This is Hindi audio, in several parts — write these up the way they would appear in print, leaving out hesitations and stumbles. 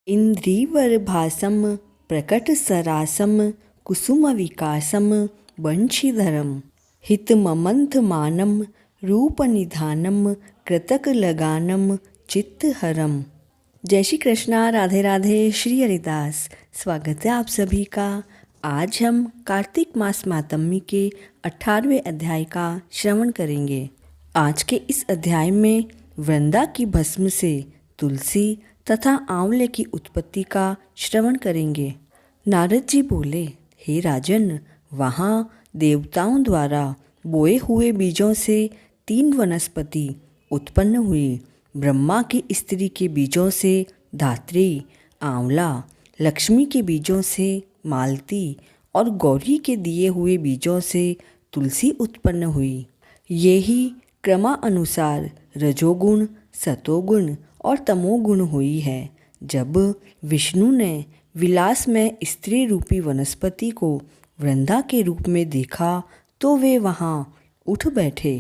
इंद्रीवरभासम प्रकटसरासम कुसुमविकासम बंशीधरम हितममंथमानम रूपनिधानम कृतकलगानम चित्तहरम। जय श्री कृष्णा, राधे राधे, श्री हरिदास। स्वागत है आप सभी का। आज हम कार्तिक मास मातम्य के 18वें अध्याय का श्रवण करेंगे। आज के इस अध्याय में वृंदा की भस्म से तुलसी तथा आंवले की उत्पत्ति का श्रवण करेंगे। नारद जी बोले, हे राजन, वहाँ देवताओं द्वारा बोए हुए बीजों से 3 वनस्पति उत्पन्न हुई। ब्रह्मा की स्त्री के बीजों से धात्री, आंवला, लक्ष्मी के बीजों से मालती और गौरी के दिए हुए बीजों से तुलसी उत्पन्न हुई। ये ही क्रमानुसार रजोगुण, सतोगुण और तमोगुण हुई है। जब विष्णु ने विलास में स्त्री रूपी वनस्पति को वृंदा के रूप में देखा तो वे वहाँ उठ बैठे।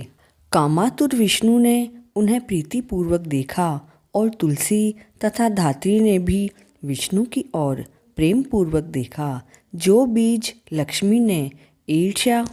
कामातुर विष्णु ने उन्हें प्रीतिपूर्वक देखा और तुलसी तथा धात्री ने भी विष्णु की ओर प्रेम पूर्वक देखा। जो बीज लक्ष्मी ने ईर्ष्या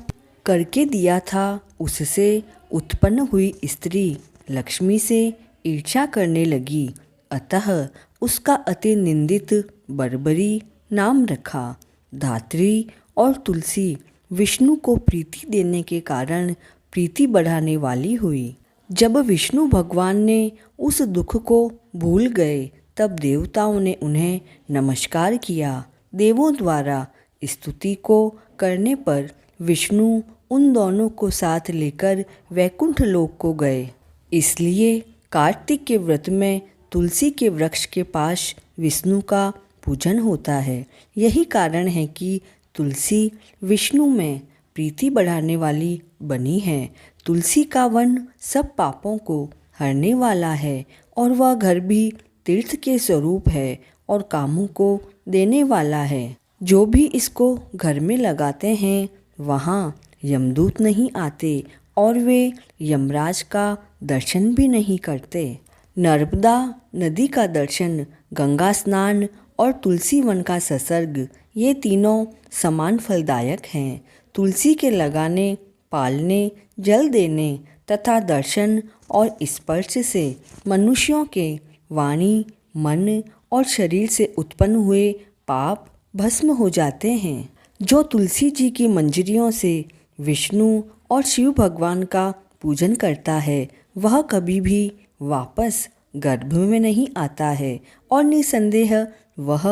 करके दिया था, उससे उत्पन्न हुई स्त्री लक्ष्मी से ईर्ष्या करने लगी, अतः उसका अति निंदित बर्बरी नाम रखा। धात्री और तुलसी विष्णु को प्रीति देने के कारण प्रीति बढ़ाने वाली हुई। जब विष्णु भगवान ने उस दुख को भूल गए, तब देवताओं ने उन्हें नमस्कार किया। देवों द्वारा स्तुति को करने पर विष्णु उन दोनों को साथ लेकर वैकुंठ लोक को गए। इसलिए कार्तिक के व्रत में तुलसी के वृक्ष के पास विष्णु का पूजन होता है। यही कारण है कि तुलसी विष्णु में प्रीति बढ़ाने वाली बनी है। तुलसी का वन सब पापों को हरने वाला है और वह घर भी तीर्थ के स्वरूप है और कामों को देने वाला है। जो भी इसको घर में लगाते हैं, वहाँ यमदूत नहीं आते और वे यमराज का दर्शन भी नहीं करते। नर्मदा नदी का दर्शन, गंगा स्नान और तुलसी वन का सत्संग, ये तीनों समान फलदायक हैं। तुलसी के लगाने, पालने, जल देने तथा दर्शन और स्पर्श से मनुष्यों के वाणी, मन और शरीर से उत्पन्न हुए पाप भस्म हो जाते हैं। जो तुलसी जी की मंजरियों से विष्णु और शिव भगवान का पूजन करता है, वह कभी भी वापस गर्भ में नहीं आता है और निसंदेह वह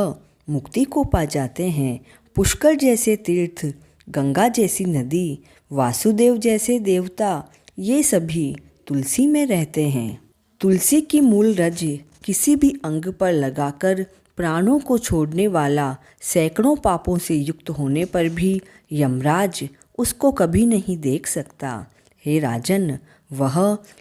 मुक्ति को पा जाते हैं। पुष्कर जैसे तीर्थ, गंगा जैसी नदी, वासुदेव जैसे देवता, ये सभी तुलसी में रहते हैं। तुलसी की मूल रज किसी भी अंग पर लगाकर प्राणों को छोड़ने वाला सैकड़ों पापों से युक्त होने पर भी यमराज उसको कभी नहीं देख सकता। हे राजन, वह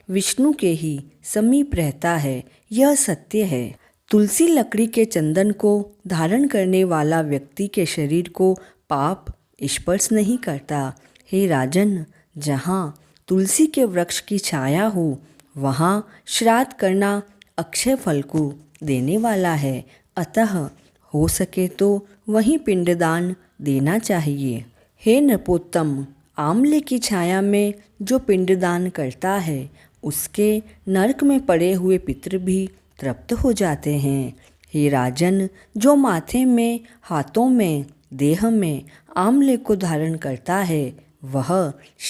विष्णु के ही समीप रहता है, यह सत्य है। तुलसी लकड़ी के चंदन को धारण करने वाला व्यक्ति के शरीर को पाप स्पर्श नहीं करता। हे राजन, जहाँ तुलसी के वृक्ष की छाया हो, वहाँ श्राद्ध करना अक्षय फल को देने वाला है, अतः हो सके तो वहीं पिंडदान देना चाहिए। हे नृपोत्तम, आंवले की छाया में जो पिंडदान करता है, उसके नरक में पड़े हुए पितृ भी तृप्त हो जाते हैं। हे राजन, जो माथे में, हाथों में, देह में आंवले को धारण करता है, वह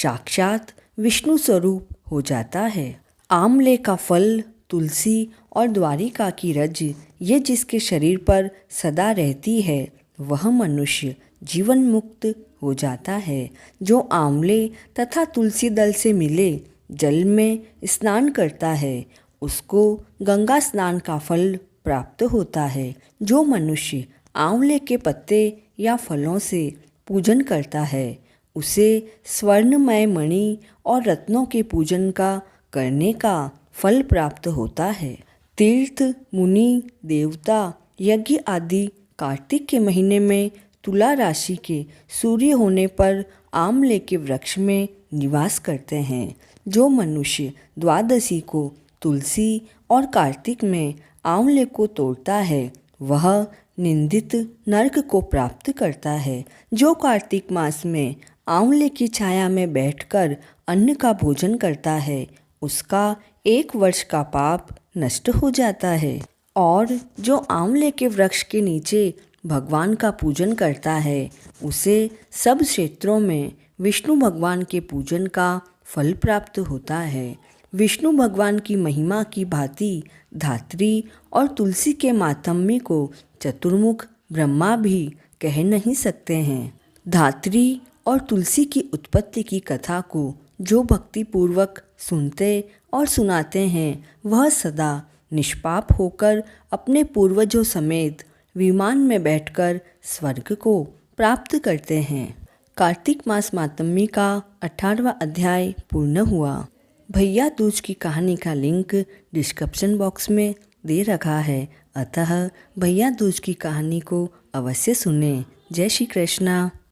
साक्षात विष्णु स्वरूप हो जाता है। आंवले का फल, तुलसी और द्वारिका की रज, ये जिसके शरीर पर सदा रहती है, वह मनुष्य जीवन मुक्त हो जाता है। जो आंवले तथा तुलसी दल से मिले जल में स्नान करता है, उसको गंगा स्नान का फल प्राप्त होता है। जो मनुष्य आंवले के पत्ते या फलों से पूजन करता है, उसे स्वर्णमय मणि और रत्नों के पूजन का करने का फल प्राप्त होता है। तीर्थ, मुनि, देवता, यज्ञ आदि कार्तिक के महीने में तुला राशि के सूर्य होने पर आंवले के वृक्ष में निवास करते हैं। जो मनुष्य द्वादशी को तुलसी और कार्तिक में आंवले को तोड़ता है, वह निंदित नर्क को प्राप्त करता है। जो कार्तिक मास में आंवले की छाया में बैठकर अन्न का भोजन करता है, उसका 1 वर्ष का पाप नष्ट हो जाता है। और जो आंवले के वृक्ष के नीचे भगवान का पूजन करता है, उसे सब क्षेत्रों में विष्णु भगवान के पूजन का फल प्राप्त होता है। विष्णु भगवान की महिमा की भांति धात्री और तुलसी के मातम्य को चतुर्मुख ब्रह्मा भी कह नहीं सकते हैं। धात्री और तुलसी की उत्पत्ति की कथा को जो भक्ति पूर्वक सुनते और सुनाते हैं, वह सदा निष्पाप होकर अपने पूर्वजों समेत विमान में बैठकर स्वर्ग को प्राप्त करते हैं। कार्तिक मास मातम्य का 18वां अध्याय पूर्ण हुआ। भैया दूज की कहानी का लिंक डिस्क्रिप्शन बॉक्स में दे रखा है, अतः भैया दूज की कहानी को अवश्य सुनें। जय श्री कृष्णा।